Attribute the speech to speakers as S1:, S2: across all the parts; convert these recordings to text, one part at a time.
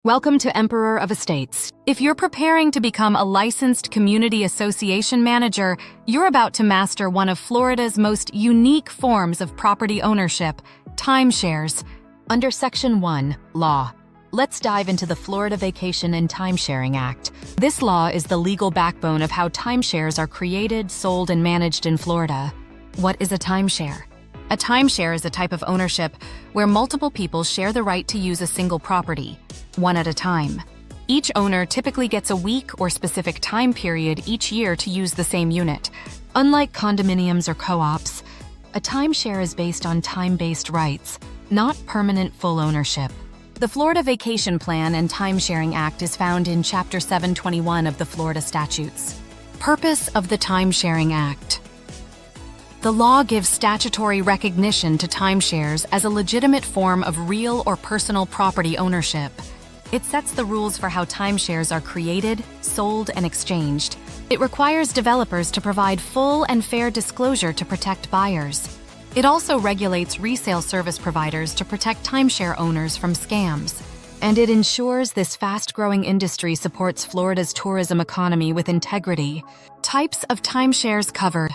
S1: Welcome to Emperor of Estates. If you're preparing to become a licensed community association manager, you're about to master one of Florida's most unique forms of property ownership, timeshares. Under Section 1, Law. Let's dive into the Florida Vacation and Timesharing Act. This law is the legal backbone of how timeshares are created, sold, and managed in Florida. What is a timeshare? A timeshare is a type of ownership where multiple people share the right to use a single property, one at a time. Each owner typically gets a week or specific time period each year to use the same unit. Unlike condominiums or co-ops, a timeshare is based on time-based rights, not permanent full ownership. The Florida Vacation Plan and Timesharing Act is found in Chapter 721 of the Florida Statutes. Purpose of the Timesharing Act. The law gives statutory recognition to timeshares as a legitimate form of real or personal property ownership. It sets the rules for how timeshares are created, sold, and exchanged. It requires developers to provide full and fair disclosure to protect buyers. It also regulates resale service providers to protect timeshare owners from scams. And it ensures this fast-growing industry supports Florida's tourism economy with integrity. Types of timeshares covered.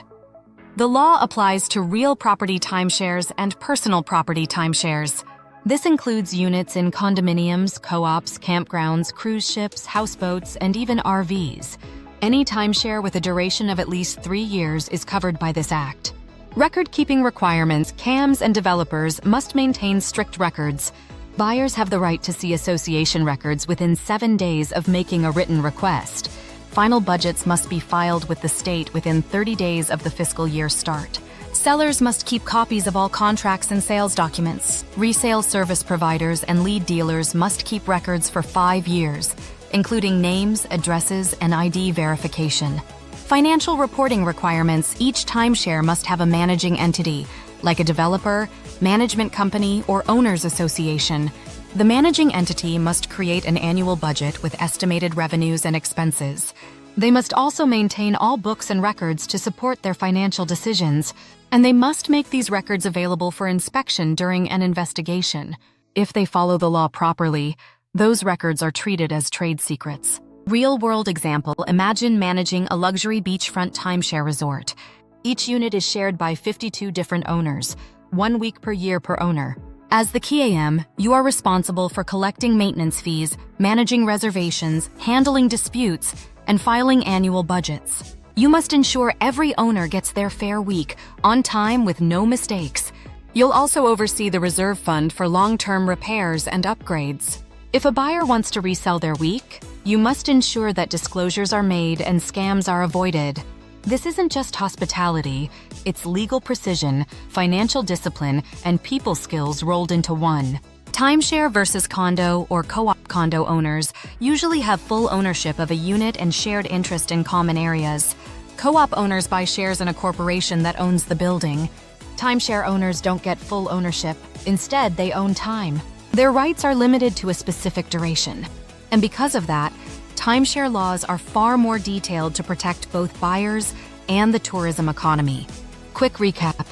S1: The law applies to real property timeshares and personal property timeshares. This includes units in condominiums, co-ops, campgrounds, cruise ships, houseboats, and even RVs. Any timeshare with a duration of at least 3 years is covered by this act. Record-keeping requirements. CAMs and developers must maintain strict records. Buyers have the right to see association records within 7 days of making a written request. Final budgets must be filed with the state within 30 days of the fiscal year start. Sellers must keep copies of all contracts and sales documents. Resale service providers and lead dealers must keep records for 5 years, including names, addresses, and ID verification. Financial reporting requirements. Each timeshare must have a managing entity, like a developer, management company, or owners association. The managing entity must create an annual budget with estimated revenues and expenses. They must also maintain all books and records to support their financial decisions, and they must make these records available for inspection during an investigation. If they follow the law properly, those records are treated as trade secrets. Real-world example. Imagine managing a luxury beachfront timeshare resort. Each unit is shared by 52 different owners, 1 week per year per owner. As the KAM, you are responsible for collecting maintenance fees, managing reservations, handling disputes, and filing annual budgets. You must ensure every owner gets their fair week, on time with no mistakes. You'll also oversee the reserve fund for long-term repairs and upgrades. If a buyer wants to resell their week, you must ensure that disclosures are made and scams are avoided. This isn't just hospitality, it's legal precision, financial discipline, and people skills rolled into one. Timeshare versus condo or co-op. Condo owners usually have full ownership of a unit and shared interest in common areas. Co-op owners buy shares in a corporation that owns the building. Timeshare owners don't get full ownership. Instead, they own time. Their rights are limited to a specific duration. And because of that, timeshare laws are far more detailed to protect both buyers and the tourism economy. Quick recap.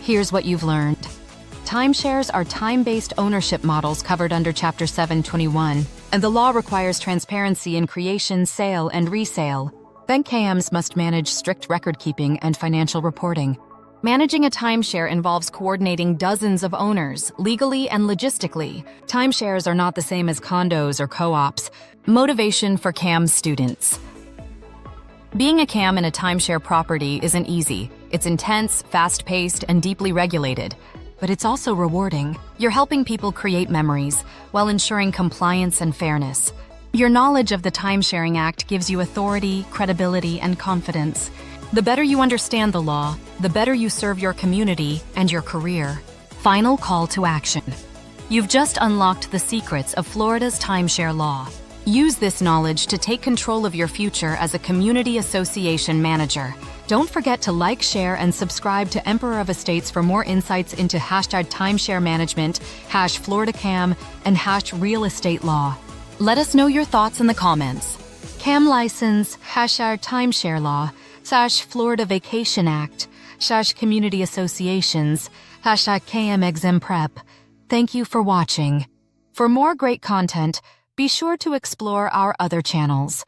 S1: Here's what you've learned. Timeshares are time-based ownership models covered under Chapter 721, and the law requires transparency in creation, sale, and resale. Bank KMs must manage strict record-keeping and financial reporting. Managing a timeshare involves coordinating dozens of owners, legally and logistically. Timeshares are not the same as condos or co-ops. Motivation for CAM students. Being a CAM in a timeshare property isn't easy. It's intense, fast-paced, and deeply regulated. But it's also rewarding. You're helping people create memories while ensuring compliance and fairness. Your knowledge of the Timesharing Act gives you authority, credibility, and confidence. The better you understand the law, the better you serve your community and your career. Final call to action. You've just unlocked the secrets of Florida's timeshare law. Use this knowledge to take control of your future as a community association manager. Don't forget to like, share, and subscribe to Emperor of Estates for more insights into #timeshare management, #FloridaCam, and #real estate law. Let us know your thoughts in the comments. CAM license, #timeshare law, #Florida Vacation Act, #community associations, #KM Exam Prep. Thank you for watching. For more great content, be sure to explore our other channels: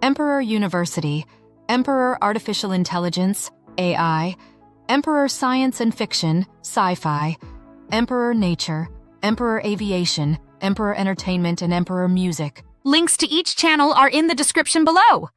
S1: Emperor University, Emperor Artificial Intelligence, AI, Emperor Science and Fiction, Sci-Fi, Emperor Nature, Emperor Aviation, Emperor Entertainment, and Emperor Music. Links to each channel are in the description below.